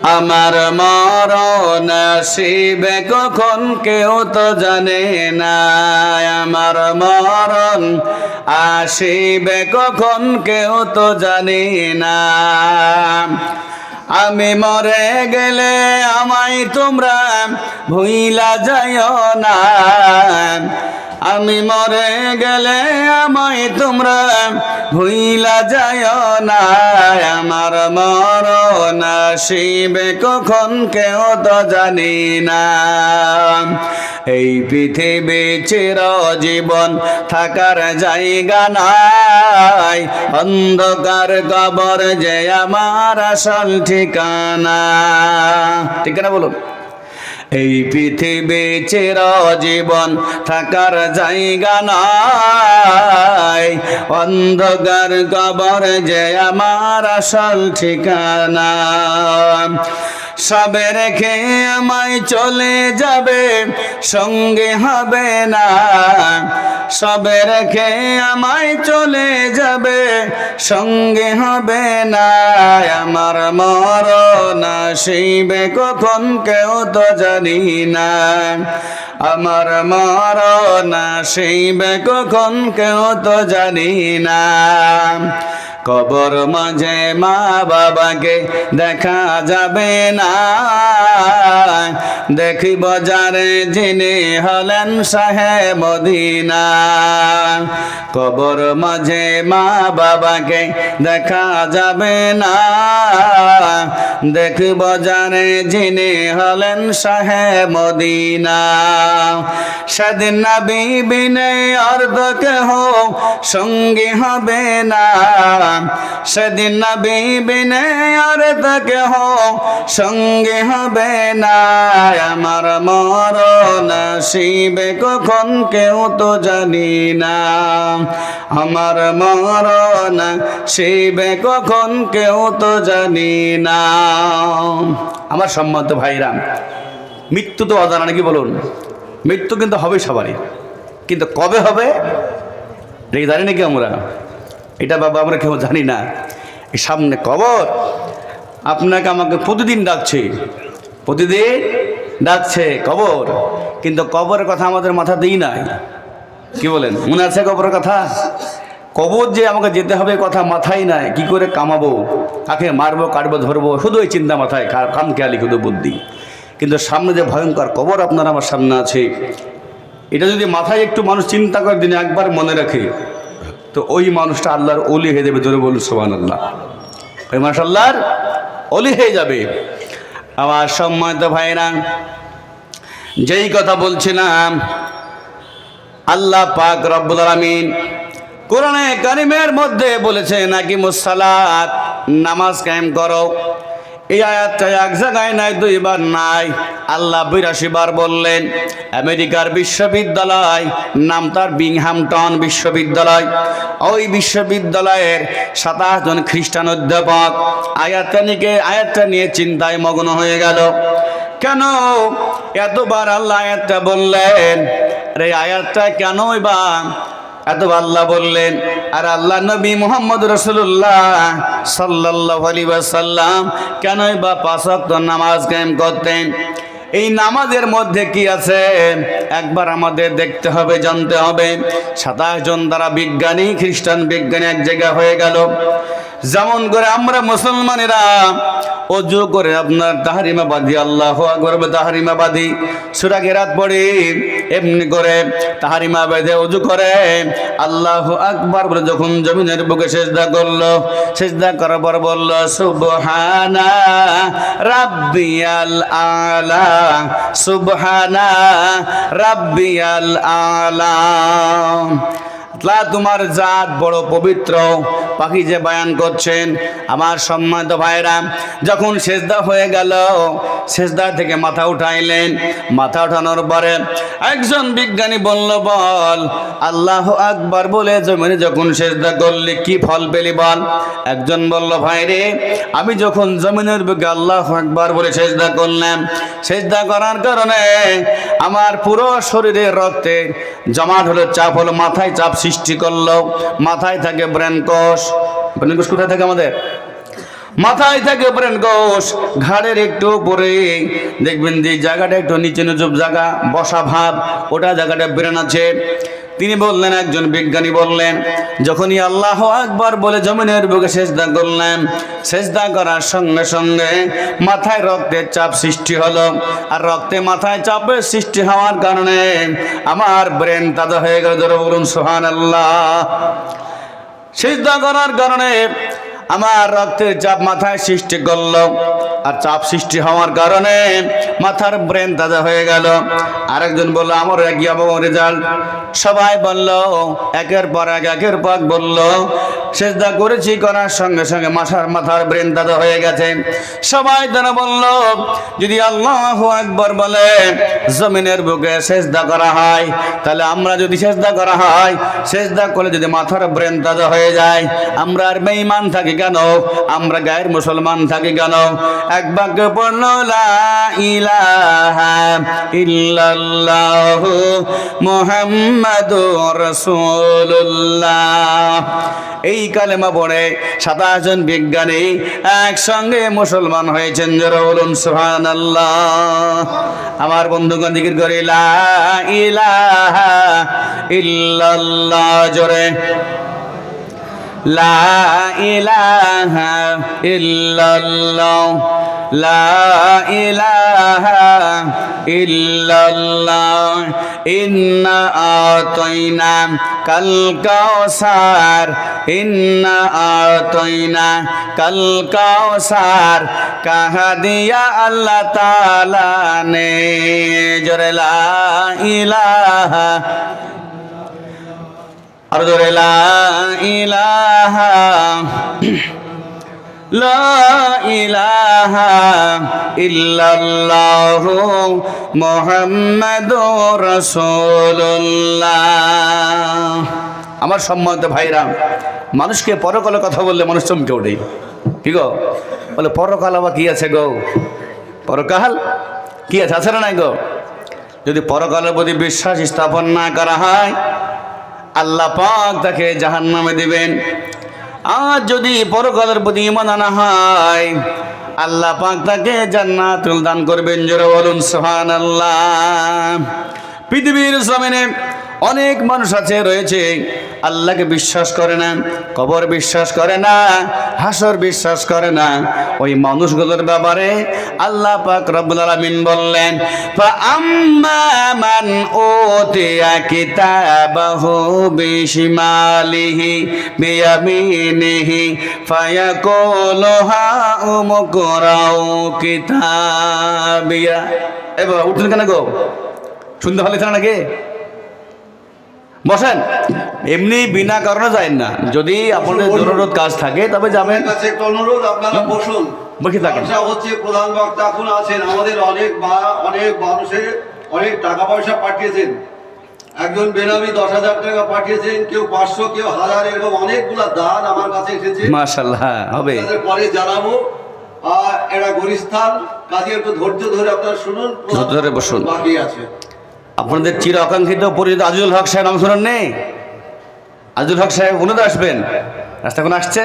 আমার মরণ আসিবে কখন কেউ তো জানে না, আমার মরণ আসিবে কখন কেউ তো জানে না। আমি মরে গেলে আমায় তোমরা ভুইলা যাইও না, আমি মরে গেলে আমায় তোমরা ভুইলা যাইও না। আমার মরণ আসিবে কখন কেউ তো জানি না। এই পৃথিবী চিরজীবন থাকার জায়গা নাই, অন্ধকার কবর যে আমার আসল ঠিকানা। ঠিকানা বলুন। এই পৃথিবী চিরজীবন থাকার জায়গা নাই, অন্ধকার কবর যে আমার আসল ঠিকানা। সবে রেখে আমায় চলে যাবে, সঙ্গে হবে না। সবে রেখে আমায় চলে যাবে, সঙ্গে হবে না। আমার মরণ আসিবে কখন কেউ তো জানি না, আমার মরণ আসিবে কখন কেউ তো জানি না। কবর মাঝে মা বাবাকে দেখা যাবে না, দেখিব যারে যিনি হলেন শাহে মদিনা। কবর মাঝে মা বাবাকে দেখা যাবে না, দেখিব যারে যিনি হলেন শাহে মদিনা। সেদিন নবী বিনে অর্ধ কেহ সঙ্গী হবে না, সেদিন নবী বিনে অর্ধ কেহ সঙ্গী হবে না। আমার মরণ আসিবে কখন কেউ তো জানি না, আমার মরণ আসিবে কখন কেউ তো জানি না। আমার সম্মানিত ভাইরা, মৃত্যু তো অজানা নাকি বলুন? মৃত্যু কিন্তু হবে সবারই, কিন্তু কবে হবে এটা জানি নাকি আমরা? এটা বাবা আমরা কেউ জানি না। এই সামনে কবর আপনাকে আমাকে প্রতিদিন ডাকছে, প্রতিদিন ডাকছে কবর, কিন্তু কবরের কথা আমাদের মাথা দিই নাই। কি বলেন, মনে আছে কবরের কথা? কবর যে আমাকে যেতে হবে কথা মাথায় নাই। কি করে কামাবো, কাকে মারবো, কাটবো, ধরবো, শুধু এই চিন্তা মাথায়, কাম খেয়ালি শুধু বুদ্ধি। কিন্তু সামনে যে ভয়ঙ্কর কবর আপনার আমার সামনে আছে, এটা যদি মাথায় একটু মানুষ চিন্তা করে দিনে একবার মনে রাখে, তো ওই মানুষটা আল্লাহর ওলি হয়ে যাবে। ধরে বলুন সুবহানাল্লাহ। ওই মানুষ আল্লাহর ওলি হয়ে যাবে। আমার সম্মানিত ভাইরা, যেই কথা বলছিলাম, আল্লাহ পাক রব্বুল আলামিন কোরআনে কারিমের মধ্যে বলেছে নাকি মুসসালাত, নামাজ কায়েম করো। এই আয়াতটা এক জায়গায় নাই, দুইবার নাই, আল্লাহ 82 বার বললেন। আমেরিকার বিশ্ববিদ্যালয়, নাম তার বিংহামটন বিশ্ববিদ্যালয়, ওই বিশ্ববিদ্যালয়ের 27 জন খ্রিস্টান অধ্যাপক আয়াতটা নিয়ে চিন্তায় মগ্ন হয়ে গেল। কেন এতবার আল্লাহ আয়াতটা বললেন? আরে আয়াতটা কেনই বা এতবার আল্লাহ বললেন? আর আল্লাহ নবী মুহাম্মদ রাসূলুল্লাহ সাল্লাল্লাহু আলাইহি ওয়াসাল্লাম কেনই বা 5 ওয়াক্ত নামাজ কায়েম করতেন? এই নামাজের মধ্যে কি আছে একবার আমাদের দেখতে হবে, জানতে হবে। 27 জন দ্বারা বিজ্ঞানী, খ্রিস্টান বিজ্ঞানী এক জায়গা হয়ে গেল। যেমন করে আমরা মুসলমানেরা অজু করে আপনার তাহরিমা বাঁধি, আল্লাহু আকবার তাহরিমা বাঁধি, সূরা কিরাত পড়ি, এমনি করে তাহরিমা বেঁধে অজু করে আল্লাহু আকবার বলে যখন জমিনের বুকে সিজদা করলো, সিজদা করার পর বলল সুবহানা রাব্বিয়াল আলা, সুবহানা রাব্বিয়াল আলা। তোমার জাত বড় পবিত্র, পাখি যে বয়ান করছেন। আমার সম্মানিত ভাইরা, যখন সেজদা হয়ে গেল, সেজদা থেকে মাথা উঠাইলেন। মাথা উঠানোর পরে একজন বিজ্ঞানী বলল, বল আল্লাহু আকবার বলে জমিনে যখন সেজদা করলি কি ফল পেলি বল? একজন বলল, ভাই রে, আমি যখন জমিনের বুকে আল্লাহু আকবার বলে সেজদা করলাম, সেজদা করার কারণে আমার পুরো শরীরে রক্তে জমাট হলো, চাপ হলো, মাথায় চাপ সৃষ্টি করলো। মাথায় থাকে ব্রেন কোষ। ব্রেন কোষ কোথায় থাকে আমাদের? মাথায় থাকে ব্রেন কোষ, ঘাড়ের একটু উপরে দেখবেন যে জায়গাটা একটু নিচে নুচুপ জায়গা, বসা ভাব, ওটা জায়গাটা ব্রেন আছে। তিনি বললেন, একজন বিজ্ঞানী বললেন, যখনই আল্লাহু আকবার বলে জমিনের বুকে সেজদা করলেন, সেজদা করার সঙ্গে সঙ্গে মাথায় রক্তের চাপ সৃষ্টি হলো, আর রক্তে মাথায় চাপের সৃষ্টি হওয়ার কারণে আমার ব্রেন তাজা হয়ে গেল। জোরে বলুন সুবহানাল্লাহ। সেজদা করার কারণে আমার রক্তের চাপ মাথায় সৃষ্টি করলো, আর চাপ সৃষ্টি হওয়ার কারণে মাথার ব্রেন তাজা হয়ে গেল। আরেকজন বলল, আমার একই রেজাল্ট। সবাই বলল, একের পর এক বলল, সেজদা করেছি, করার সঙ্গে সঙ্গে মাথার ব্রেন তাজা হয়ে গেছে। সবাই তারা বলল, যদি আল্লাহু আকবার বলে জমিনের বুকে সেজদা করা হয়, তাহলে আমরা যদি সেজদা করা হয়, সেজদা করলে যদি মাথার ব্রেন তাজা হয়ে যায়, আমরা আর বেঈমান থাকি কেন? আমরা গায়ের মুসলমান থাকি কেন? এক বাক্য পড়ল, লা ইলাহা ইল্লাল্লাহু মুহাম্মাদুর রাসূলুল্লাহ। এই কালেমা পড়ে 27 জন বিজ্ঞানী একসঙ্গে মুসলমান হয়েছেন। জোরে বলুন সুবহানাল্লাহ। আমার বন্ধুগণ জিকির করে, লা ইলাহা ইল্লাল্লাহ। জোরে, লা ইলাহা ইল্লাল্লাহ, লা ইলাহা ইল্লাল্লাহ। ইন্না আতাইনা কাল কাউসার, ইন্না আতাইনা কাল কাউসার, কাহা দিয়া আল্লাহ তাআলা নে। জোরে, লা ইলাহা, আর জোরে, লা ইলাহা, লা ইলাহা ইল্লাল্লাহু মুহাম্মাদুর রাসূলুল্লাহ। আমার সম্মানিত ভাইরা, মানুষকে পরকালের কথা বললে মানুষ চমকে ওঠে। কি গো বলে, পরকাল আবার কি আছে গো? পরকাল কি আছে? আছে না নাই গো? যদি পরকালের প্রতি বিশ্বাস স্থাপন না করা হয়, আল্লাহ পাক তাকে জাহান্নামে দিবেন। আর যদি পরকালের প্রতি ঈমান আনা হয়, আল্লাহ পাক তাকে জান্নাতুল দান করবেন। জোরে বলুন সুবহানাল্লাহ। পৃথিবীর জমিনে অনেক মানুষ আছে রয়েছে, আল্লাহকে বিশ্বাস করে না, কবর বিশ্বাস করে না, হাসর বিশ্বাস করে না। ওই মানুষগুলোর ব্যাপারে আল্লাহ পাক রব্বুল আলামিন বললেন, ফা আম্মা মান উতিয়া কিতাবাহু বিশিমালিহি বিয়ামিনিহি ফায়াকুলু হা উমকুরাউ কিতাবিয়া। এবার উঠলেন কেন গো? শুনতে ভালো লাগছে নাকি? বসেন, এমনি বিনা কারণে যায় না। যদি আপনাদের জরুরত কাজ থাকে তবে যাবেন। একটা অনুরোধ, আপনারা বসুন, বসে থাকেন। হচ্ছে প্রধান বক্তা এখন আছেন, আমাদের অনেক মানুষের অনেক টাকা পয়সা পাঠিয়েছেন। একজন বেনামি 10,000 টাকা পাঠিয়েছেন, কেউ 500, কেউ 1000, এরকম অনেকগুলা দান আমার কাছে এসেছে। মাশাআল্লাহ, হবে পরে জানাবো। এটা গরিস্থান, কাজে একটু ধৈর্য ধরে আপনারা শুনুন, ধরে বসুন। বাকি আছে আপনাদের চির আকাঙ্ক্ষিত পরিচিত আজিজুল হক সাহেব, নাম শুনুন নেই? আজিজুল হক সাহেব উনি তো আসবেন, রাস্তা এখন আসছে।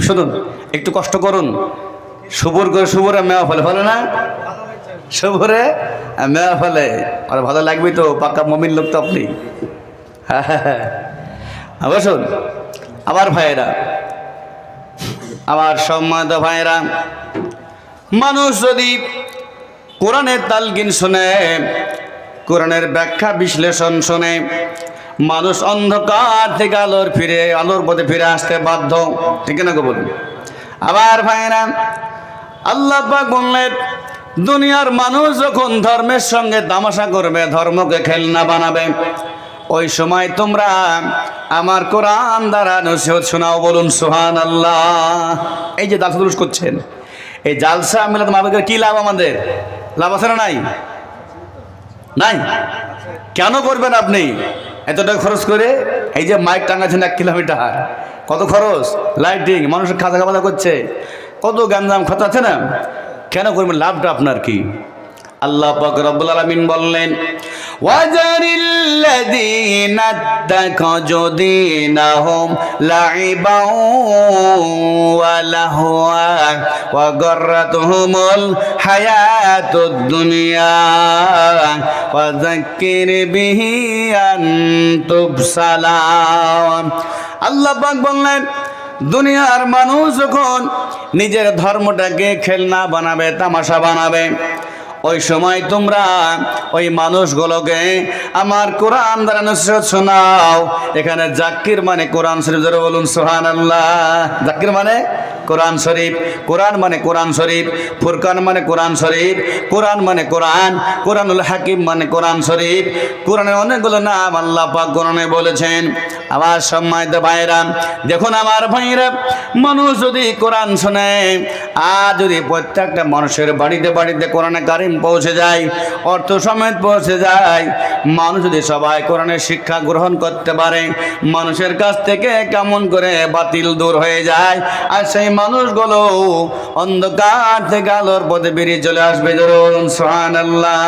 শুনুন, একটু কষ্ট করুন। শুভর করে শুভরে মেয়া ফলে, ফলে না? শুভরে মেয়া ফলে, আর ভালো লাগবে তো, পাক্কা মমিন লোক তো আপনি। হ্যাঁ হ্যাঁ হ্যাঁ, বসুন। আমার ভাইয়েরা, আমার সম্মানিত ভাইয়েরা, মানুষ যদি কোরআনের তালকিন শুনে, কোরআনের ব্যাখ্যা বিশ্লেষণ শুনে, মানুষ অন্ধকার থেকে আলোর পথে ফিরে আসতে বাধ্য। ঠিক না গো বলুন? আবার ভাইরা, আল্লাহ পাক বললেন, দুনিয়ার মানুষ যখন ধর্মের সঙ্গে তামাশা করবে, ধর্মকে খেলনা বানাবে, ওই সময় তোমরা আমার কোরআন দ্বারা নসিহত শোনাও। বলুন সুবহানাল্লাহ। এই যে জালসা দুরুস করছেন, এই জালসা মিলাদ মাহফিলের কি লাভ? আমাদের লাভ আছে না নাই? নাই। কেন করবেন আপনি এত টাকা খরচ করে? এই যে মাইক টাঙাচ্ছেন 1 কিলোমিটার, কত খরচ, লাইটিং, মানুষের খাজা খাওয়া করছে, কত গাঞ্জাম খরচ আছে না? কেন করবেন? লাভটা আপনার কি? আল্লাহ পাক রব্বুল আলামিন বললেন, وذرِلَّذِينَ اتَّخَذُوا دِينَهُمْ لَعِبًا وَلَهْوًا وَغَرَّتْهُمُ الْحَيَاةُ الدُّنْيَا وَذَكِّرْ بِهِ أَن تُبْصَلَ আল্লাহ পাক বললেন দুনিয়ার মানুষ যখন নিজের ধর্মটাকে খেলনা বানাবে, তামাশা বানাবে, ওই সময় তোমরা ওই মানুষগুলোকে আমার কোরআন দ্বারা নসিহত শোনাও। এখানে জাকির মানে কোরআন শরীফ, যারা বলুন সুবহানাল্লাহ। জাকির মানে কোরআন শরীফ, কোরআন মানে কোরআন শরীফ, ফুরকান মানে কোরআন শরীফ, কোরআন মানে কোরআন, কোরআনুল হাকিম মানে কোরআন শরীফ। কোরআনের অনেকগুলো নাম আল্লাহ পাক কোরআনে বলেছেন। আমার সম্মানিত ভাইরা, দেখুন আমার ভাইরা, মানুষ যদি কোরআন শোনে, আর যদি প্রত্যেকটা মানুষের বাড়িতে বাড়িতে কোরআনে কারিম পৌঁছে যায়, অর্থ সমেত পৌঁছে যায়, মানুষ যদি সবাই কোরআনের শিক্ষা গ্রহণ করতে পারে, মানুষের কাছ থেকে কেমন করে বাতিল দূর হয়ে যায়, আর সেই মানুষগুলো অন্ধকার থেকে আলোর পথে বেরিয়ে চলে আসবে। ধরুন সুবহানাল্লাহ।